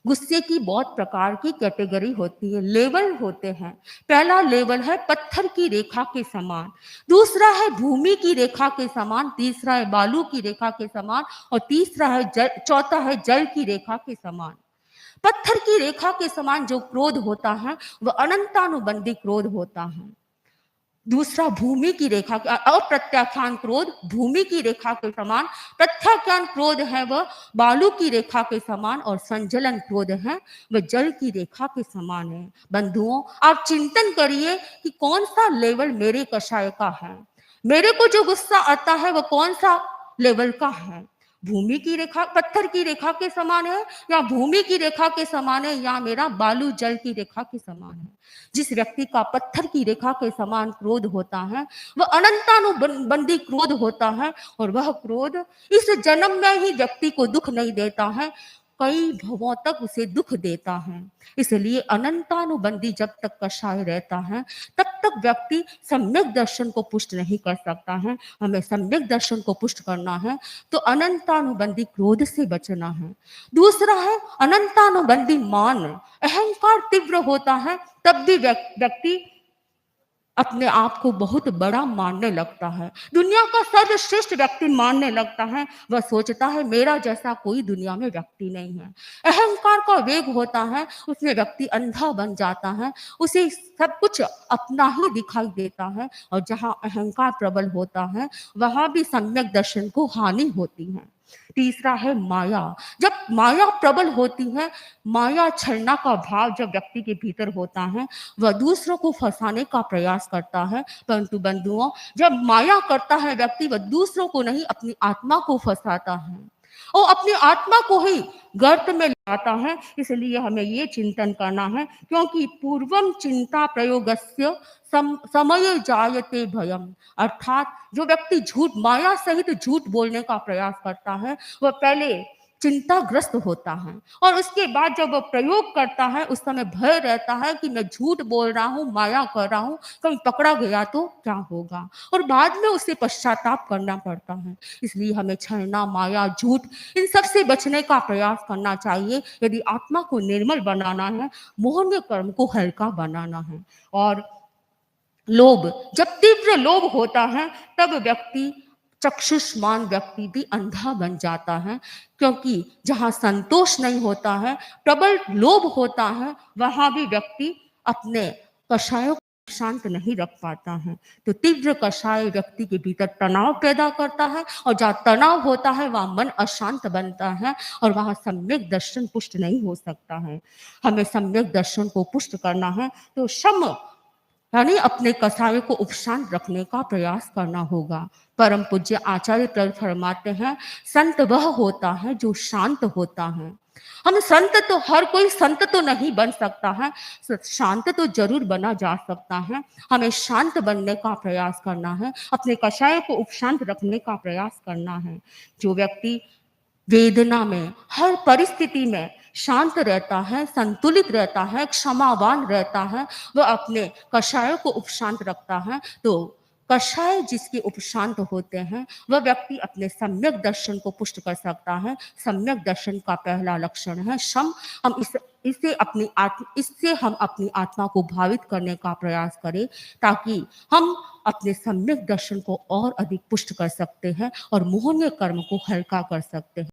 गुस्से की बहुत प्रकार की कैटेगरी होती है, लेवल होते हैं। पहला लेवल है पत्थर की रेखा के समान, दूसरा है भूमि की रेखा के समान, तीसरा है बालू की रेखा के समान और तीसरा है चौथा है जल की रेखा के समान। पत्थर की रेखा के समान जो क्रोध होता है वह अनंतानुबंधी क्रोध होता है। दूसरा भूमि की रेखा अप्रत्याख्यान क्रोध भूमि की रेखा के समान, प्रत्याख्यान क्रोध है वह बालू की रेखा के समान और संजलन क्रोध है वह जल की रेखा के समान है। बंधुओं, आप चिंतन करिए कि कौन सा लेवल मेरे कषाय का है। मेरे को जो गुस्सा आता है वह कौन सा लेवल का है। भूमि की रेखा पत्थर की रेखा के समान है या भूमि की रेखा के समान है या मेरा बालू जल की रेखा के समान है। जिस व्यक्ति का पत्थर की रेखा के समान क्रोध होता है वह अनंतानुबंधी क्रोध होता है और वह क्रोध इस जन्म में ही व्यक्ति को दुख नहीं देता है, कई भवों तक उसे दुख देता है। इसलिए अनंतानुबंधी जब तक कषाय रहता है तब तक व्यक्ति सम्यक दर्शन को पुष्ट नहीं कर सकता है। हमें सम्यक दर्शन को पुष्ट करना है तो अनंतानुबंधी क्रोध से बचना है। दूसरा है अनंतानुबंधी मान, अहंकार तीव्र होता है तब भी व्यक्ति अपने आप को बहुत बड़ा मानने लगता है, दुनिया का सर्वश्रेष्ठ व्यक्ति मानने लगता है। वह सोचता है मेरा जैसा कोई दुनिया में व्यक्ति नहीं है। अहंकार का वेग होता है, उसमें व्यक्ति अंधा बन जाता है, उसे सब कुछ अपना ही दिखाई देता है और जहाँ अहंकार प्रबल होता है वहां भी सम्यक दर्शन को हानि होती है। तीसरा है माया। जब माया प्रबल होती है, माया छलना का भाव जब व्यक्ति के भीतर होता है वह दूसरों को फंसाने का प्रयास करता है। परंतु बंधुओं, जब माया करता है व्यक्ति वह दूसरों को नहीं अपनी आत्मा को फंसाता है और अपनी आत्मा को ही गर्त में लाता है। इसलिए हमें ये चिंतन करना है, क्योंकि पूर्वम चिंता प्रयोगस्य समय जायते भयम। अर्थात जो व्यक्ति झूठ माया सहित झूठ बोलने का प्रयास करता है वह पहले चिंताग्रस्त होता है और उसके बाद जब वह प्रयोग करता है उस समय भय रहता है कि मैं झूठ बोल रहा हूँ, माया कर रहा हूँ, कहीं पकड़ा गया तो क्या होगा, और बाद में उसे पश्चाताप करना पड़ता है। इसलिए हमें छलना, माया, झूठ इन सब से बचने का प्रयास करना चाहिए यदि आत्मा को निर्मल बनाना है, मोहनीय कर्म को हल्का बनाना है। और लोभ, जब तीव्र लोभ होता है तब व्यक्ति चक्षुष्मान व्यक्ति भी अंधा बन जाता है, क्योंकि जहाँ संतोष नहीं होता है, प्रबल लोभ होता है, वहां भी व्यक्ति अपने कषायों को शांत नहीं रख पाता है। तो तीव्र कषाय व्यक्ति के भीतर तनाव पैदा करता है और जहाँ तनाव होता है वहाँ मन अशांत बनता है और वहाँ सम्यक दर्शन पुष्ट नहीं हो सकता है। हमें सम्यक दर्शन को पुष्ट करना है तो शम यानी अपने कसाय को उपशांत रखने का प्रयास करना होगा। परम पूज्य आचार्य प्रभु फरमाते हैं, संत वह होता है जो शांत होता है। हम संत तो हर कोई संत तो नहीं बन सकता है, शांत तो जरूर बना जा सकता है। हमें शांत बनने का प्रयास करना है, अपने कषाय को उपशांत रखने का प्रयास करना है। जो व्यक्ति वेदना में हर परिस्थिति में शांत रहता है, संतुलित रहता है, क्षमावान रहता है, वह अपने कषाय को उपशांत रखता है। तो कषाय जिसके उपशांत होते हैं वह व्यक्ति अपने सम्यक दर्शन को पुष्ट कर सकता है। सम्यक दर्शन का पहला लक्षण है शम। हम इससे हम अपनी आत्मा को भावित करने का प्रयास करें ताकि हम अपने सम्यक दर्शन को और अधिक पुष्ट कर सकते हैं और मोहनीय कर्म को हल्का कर सकते हैं।